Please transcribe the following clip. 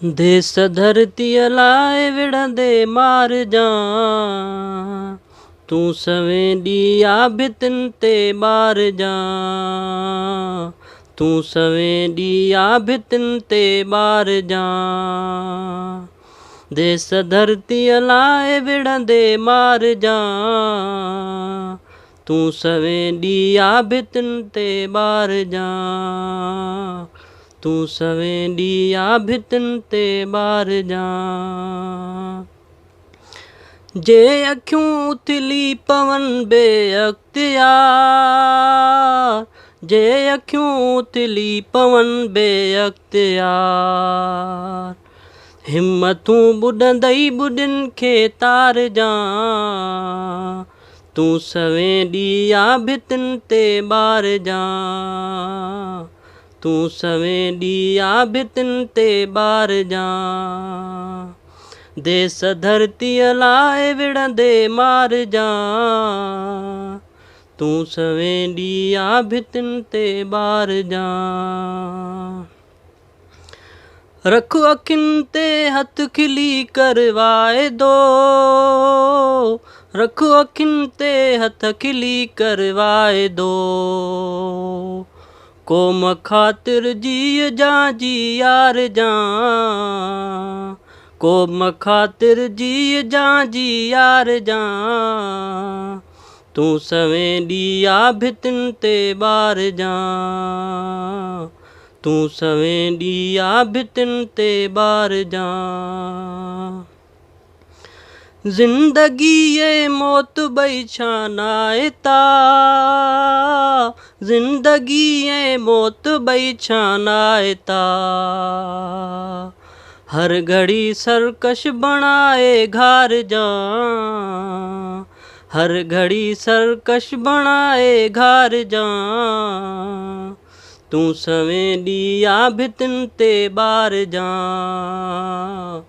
देस धरतीअ लाइ विढ़ंदे मार जां, तूं सवें ॾींहुं भितियुनि ते ॿार जां, तूं सवें ॾींहुं भितियुनि ते ॿार जां। देस धरतीअ लाइ विढ़ंदे मार जां, तूं सवें ॾींहुं भितियुनि ते ॿार जां, तूं सवें ॾींहुं भितियुनि ते ॿार जां। जे अखियूं उथली पवनि बेअख्तियार, जे अखियूं उथली पवनि बेअख्तियार, हिमतूं ॿुॾंदई ॿुॾियुनि खे तार जां, तूं सवें ॾींहुं भितियुनि ते ॿार जां, तूं सवें ॾींहुं भितियुनि ते ॿार जां। देस धरतीअ लाइ विढ़ंदे मार जां, तूं सवें ॾींहुं भितियुनि ते ॿार जां। रख अखियुनि ते हथ खिली कर वाइदो, रख अखियुनि ते हथ खिली कर वाइदो, क़ौम ख़ातिर जीउ जांइजी यार जां, क़ौम ख़ातिर जीउ जांइजी यार जां, तूं सवें ॾींहुं भितियुनि ते ॿार जां, तूं सवें ॾींहुं भितियुनि ते ॿार जां। ज़िंदगी ऐं मौत ॿई छानाए ता, ज़िंदगी ऐं मौत ॿई छानाए ता, हर घड़ी सरकश बणाए घार जां, हर घड़ी सरकश बणाए घार जां, तूं सवें ॾींहुं भितियुनि ते ॿार जां।